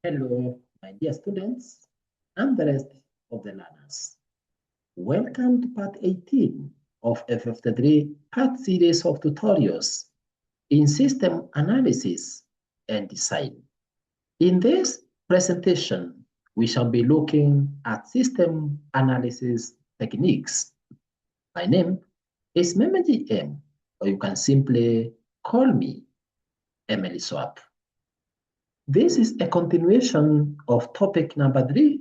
Hello, my dear students, and the rest of the learners. Welcome to part 18 of a 53-part series of tutorials in system analysis and design. In this presentation, we shall be looking at system analysis techniques. My name is Memeji M, or you can simply call me EMELISWAP. This is a continuation of topic number 3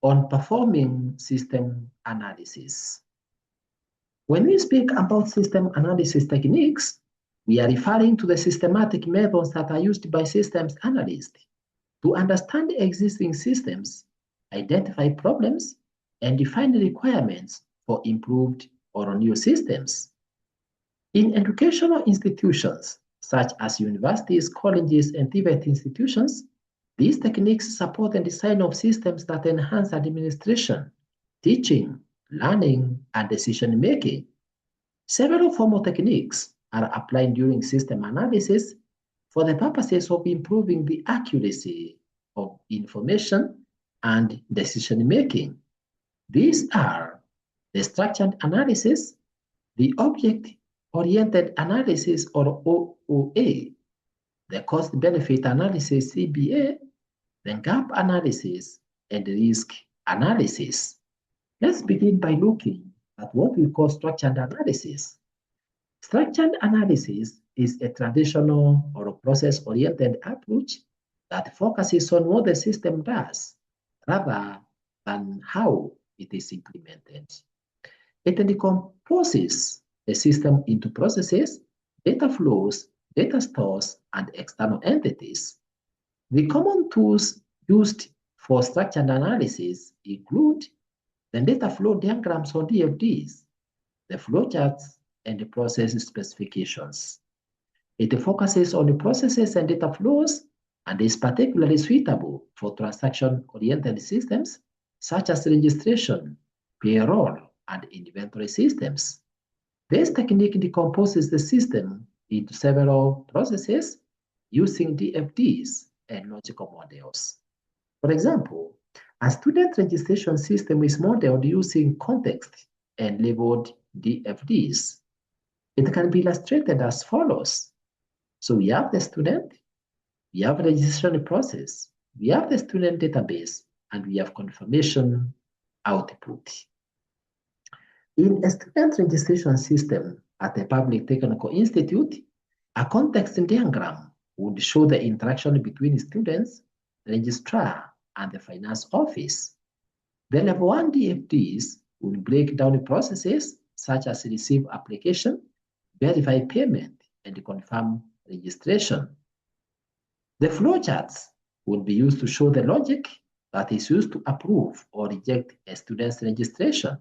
on performing system analysis. When we speak about system analysis techniques, we are referring to the systematic methods that are used by systems analysts to understand existing systems, identify problems, and define requirements for improved or new systems. In educational institutions, such as universities, colleges, and TVET institutions, these techniques support the design of systems that enhance administration, teaching, learning, and decision-making. Several formal techniques are applied during system analysis for the purposes of improving the accuracy of information and decision-making. These are the structured analysis, the object-oriented analysis or OOA, the cost-benefit analysis CBA, the gap analysis, and risk analysis. Let's begin by looking at what we call structured analysis. Structured analysis is a traditional or process-oriented approach that focuses on what the system does rather than how it is implemented. It decomposes a system into processes, data flows, data stores, and external entities. The common tools used for structured analysis include the data flow diagrams or DFDs, the flowcharts, and the process specifications. It focuses on the processes and data flows and is particularly suitable for transaction-oriented systems such as registration, payroll, and inventory systems. This technique decomposes the system into several processes using DFDs and logical models. For example, a student registration system is modeled using context and labeled DFDs. It can be illustrated as follows. So we have the student, we have registration process, we have the student database, and we have confirmation output. In a student registration system at a public technical institute, a context diagram would show the interaction between students, the registrar, and the finance office. The level 1 DFDs would break down the processes such as receive application, verify payment, and confirm registration. The flowcharts would be used to show the logic that is used to approve or reject a student's registration.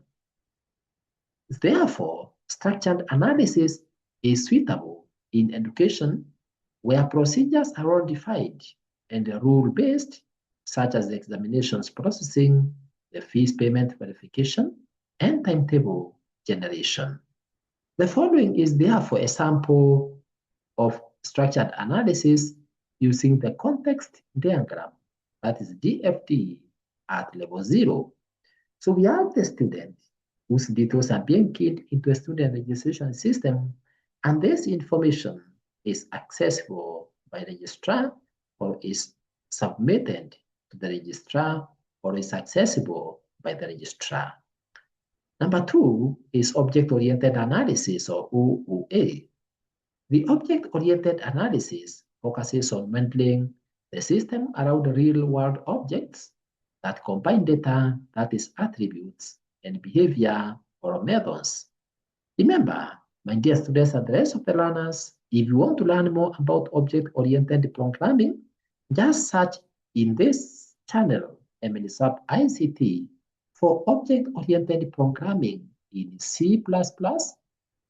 Therefore, structured analysis is suitable in education where procedures are well defined and rule-based, such as the examinations processing, the fees payment verification, and timetable generation. The following is therefore a sample of structured analysis using the context diagram, that is DFD at level 0. So we have the student whose details are being keyed into a student registration system, and this information is accessible by the registrar or is submitted to the registrar or is accessible by the registrar. Number 2 is object-oriented analysis or OOA. The object-oriented analysis focuses on modeling the system around real-world objects that combine data, that is attributes, and behavior or methods. Remember, my dear students and the rest of the learners, if you want to learn more about object-oriented programming, just search in this channel, EMELISWAP ICT, for object-oriented programming in C++,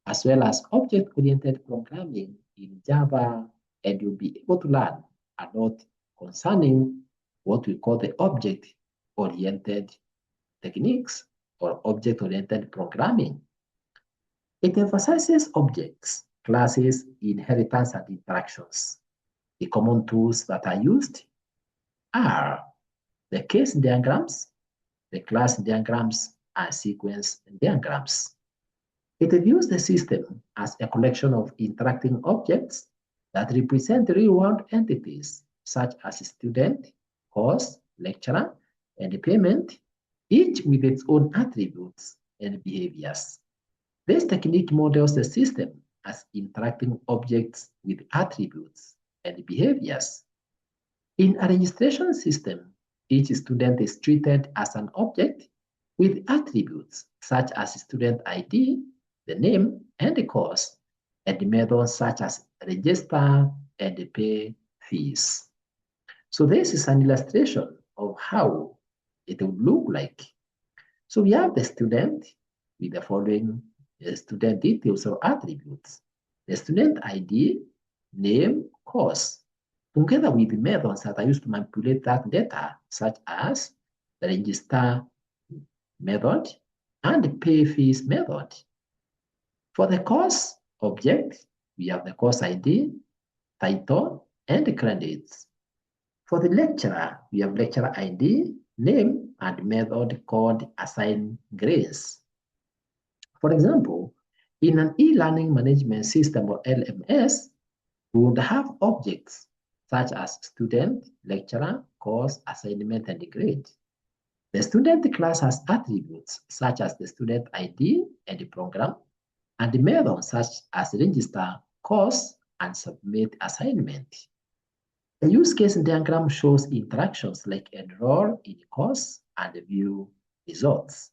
as well as object-oriented programming in Java, and you'll be able to learn a lot concerning what we call the object-oriented techniques or object-oriented programming. It emphasizes objects, classes, inheritance, and interactions. The common tools that are used are the case diagrams, the class diagrams, and sequence diagrams. It views the system as a collection of interacting objects that represent real-world entities, such as student, course, lecturer, and payment, each with its own attributes and behaviors. This technique models the system as interacting objects with attributes and behaviors. In a registration system, each student is treated as an object with attributes such as student ID, the name, and the course, and methods such as register and pay fees. So this is an illustration of how it would look like. So we have the student with the following student details or attributes: the student ID, name, course, together with the methods that are used to manipulate that data, such as the register method and the pay fees method. For the course object, we have the course ID, title, and the credits. For the lecturer, we have lecturer ID, name, and method called assign grades. For example, in an e-learning management system or LMS, we would have objects such as student, lecturer, course, assignment, and grade. The student class has attributes such as the student ID and the program, and the methods such as register, course, and submit assignment. The use case diagram shows interactions like enroll in course and view results.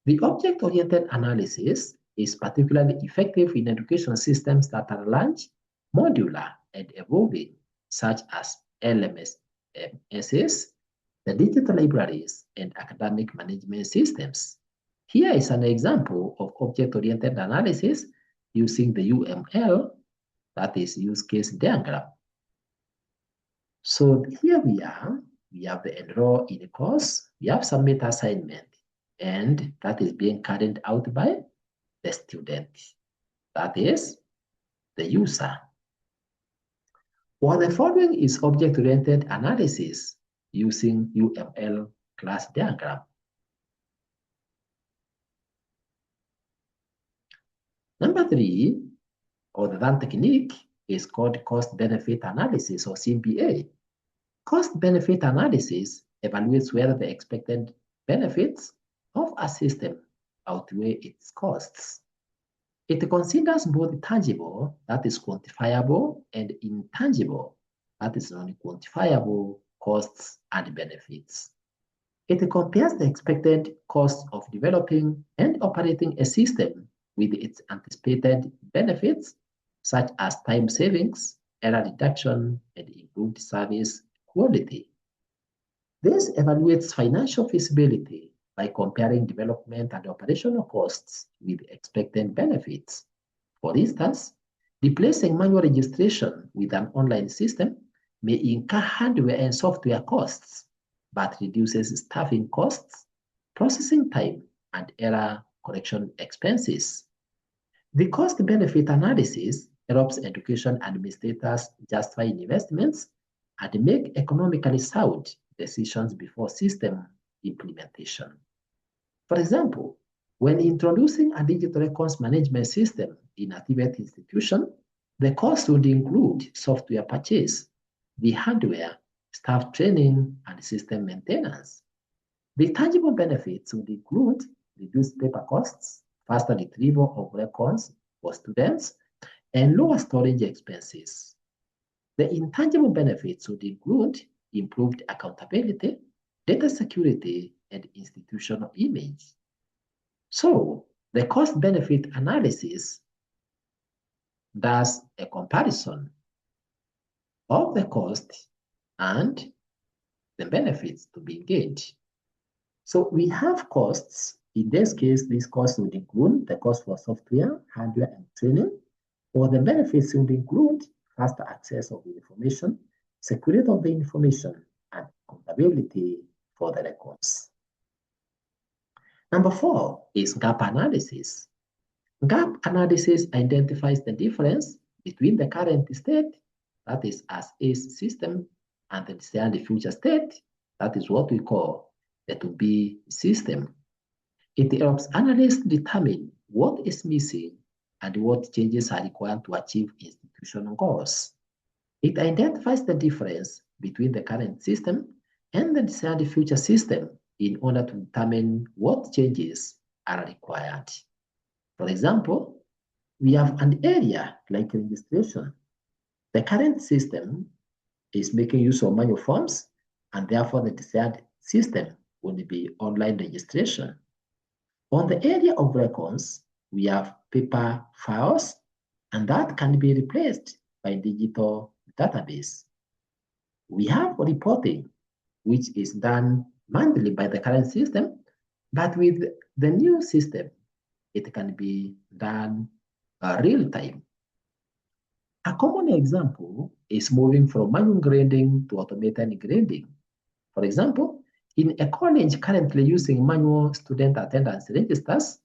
The object-oriented analysis is particularly effective in education systems that are large, modular, and evolving, such as LMSs, the digital libraries, and academic management systems. Here is an example of object-oriented analysis using the UML, that is use case diagram. So here we have the enroll in the course, we have submit assignment, and that is being carried out by the student, that is the user. Well, the following is object-oriented analysis using UML class diagram. Number 3, or the third technique, is called cost-benefit analysis, or CBA. Cost-benefit analysis evaluates whether the expected benefits of a system outweigh its costs. It considers both tangible, that is quantifiable, and intangible, that is non-quantifiable, costs and benefits. It compares the expected cost of developing and operating a system with its anticipated benefits, such as time savings, error reduction, and improved service quality. This evaluates financial feasibility by comparing development and operational costs with expected benefits. For instance, replacing manual registration with an online system may incur hardware and software costs, but reduces staffing costs, processing time, and error correction expenses. The cost-benefit analysis helps education administrators justify investments and make economically sound decisions before system implementation. For example, when introducing a digital records management system in a Tibet institution, the cost would include software purchase, the hardware, staff training, and system maintenance. The tangible benefits would include reduced paper costs, faster retrieval of records for students, and lower storage expenses. The intangible benefits would include improved accountability, data security, and institutional image. So, the cost-benefit analysis does a comparison of the cost and the benefits to be gained. So we have costs. In this case, these costs would include the cost for software, hardware, and training, or the benefits would include faster access of the information, security of the information, and accountability for the records. Number 4 is gap analysis. Gap analysis identifies the difference between the current state, that is as is system, and the desired future state. That is what we call the to-be system. It helps analysts determine what is missing and what changes are required to achieve institutional goals. It identifies the difference between the current system and the desired future system in order to determine what changes are required. For example, we have an area like registration. The current system is making use of manual forms, and therefore the desired system would be online registration. On the area of records, we have paper files, and that can be replaced by digital database. We have reporting, which is done manually by the current system, but with the new system, it can be done real time. A common example is moving from manual grading to automated grading. For example, in a college currently using manual student attendance registers,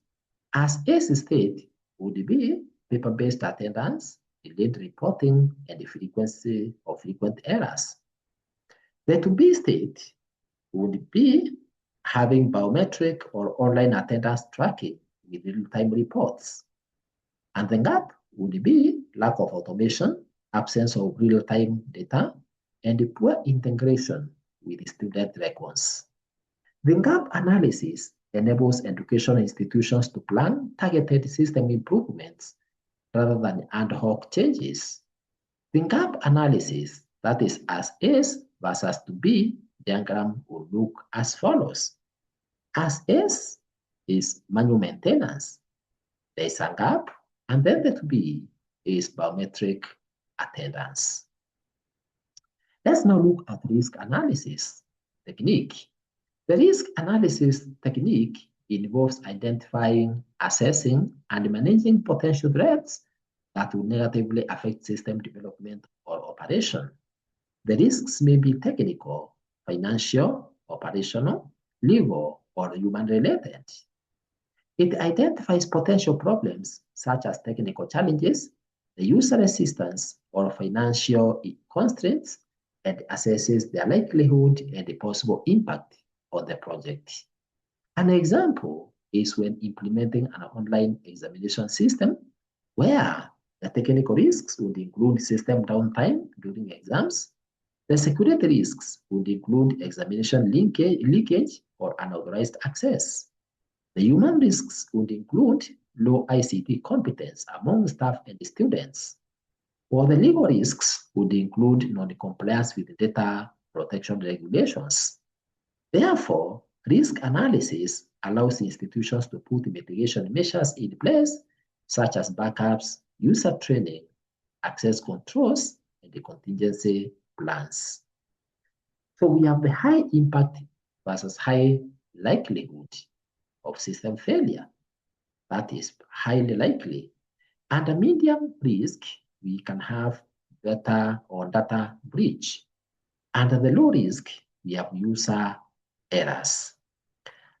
as ACE state would be paper-based attendance, delayed reporting, and the frequency of frequent errors. The to-be state would be having biometric or online attendance tracking with real-time reports. And the gap would be lack of automation, absence of real-time data, and poor integration with student records. The gap analysis enables educational institutions to plan targeted system improvements rather than ad hoc changes. The gap analysis, that is as is versus to be, diagram will look as follows. As is manual maintenance. There is a gap, and then the to be is biometric attendance. Let's now look at risk analysis technique. The risk analysis technique involves identifying, assessing, and managing potential threats that will negatively affect system development or operation. The risks may be technical, financial, operational, legal, or human-related. It identifies potential problems such as technical challenges, the user resistance, or financial constraints, and assesses their likelihood and the possible impact on the project. An example is when implementing an online examination system where the technical risks would include system downtime during exams. The security risks would include examination leakage or unauthorized access. The human risks would include low ICT competence among staff and students. While the legal risks would include non-compliance with data protection regulations. Therefore, risk analysis allows institutions to put mitigation measures in place, such as backups, user training, access controls, and the contingency plans. So we have the high impact versus high likelihood of system failure. That is highly likely. And a medium risk, we can have data or data breach. Under the low risk, we have user errors.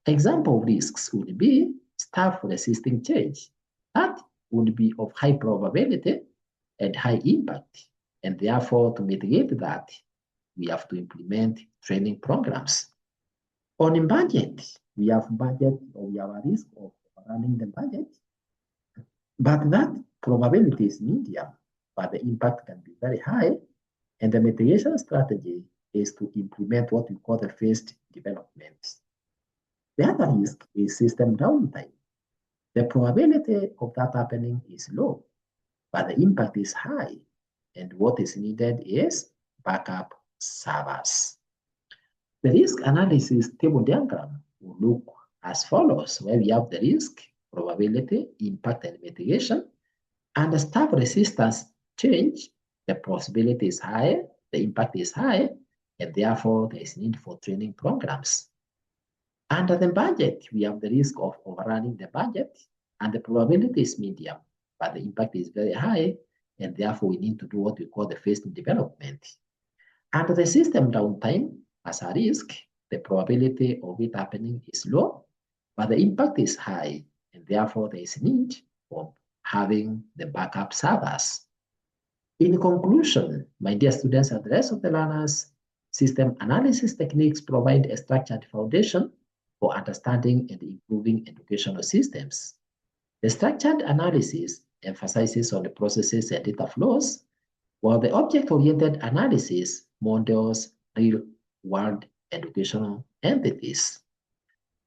Example of risks would be staff resisting change. That would be of high probability and high impact. And therefore, to mitigate that, we have to implement training programs. On budget, we have budget or we have a risk of running the budget. But that probability is medium, but the impact can be very high. And the mitigation strategy is to implement what we call the phased development. The other risk is system downtime. The probability of that happening is low, but the impact is high. And what is needed is backup servers. The risk analysis table diagram will look as follows, where we have the risk, probability, impact, and mitigation. And the staff resistance change, the possibility is high, the impact is high, and therefore there is need for training programs. Under the budget, we have the risk of overrunning the budget, and the probability is medium, but the impact is very high, and therefore we need to do what we call the phased development. Under the system downtime, as a risk, the probability of it happening is low, but the impact is high, and therefore there is need for having the backup servers. In conclusion, my dear students and the rest of the learners, system analysis techniques provide a structured foundation for understanding and improving educational systems. The structured analysis emphasizes on the processes and data flows, while the object-oriented analysis models real-world educational entities.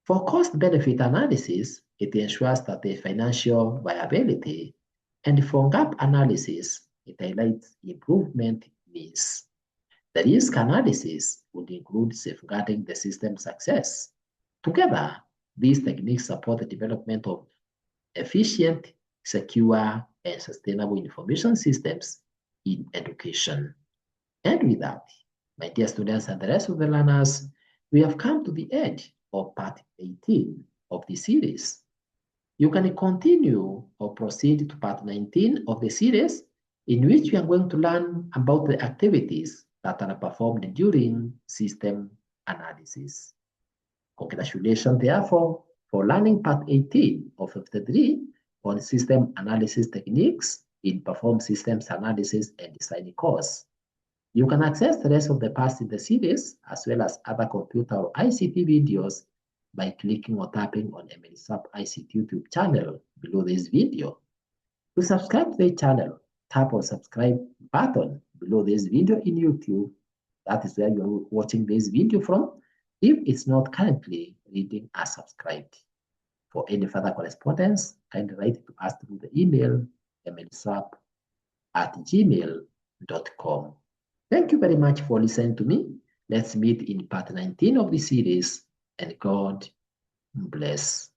For cost-benefit analysis, it ensures that the financial viability, and for gap analysis, it highlights improvement needs. The risk analysis would include safeguarding the system's success. Together, these techniques support the development of efficient, secure, and sustainable information systems in education. And with that, my dear students and the rest of the learners, we have come to the end of part 18 of the series. You can continue or proceed to part 19 of the series, in which we are going to learn about the activities that are performed during system analysis. Congratulations, therefore, for learning part 18 of 53 on system analysis techniques in Perform Systems Analysis and Design course. You can access the rest of the parts in the series, as well as other computer or ICT videos, by clicking or tapping on EMELISWAP ICT YouTube channel below this video. To subscribe to the channel, tap on subscribe button below this video in YouTube. That is where you're watching this video from, if it's not currently reading as subscribed. For any further correspondence, kindly write to us through the email emeliswap@gmail.com. Thank you very much for listening to me. Let's meet in part 19 of the series, and God bless.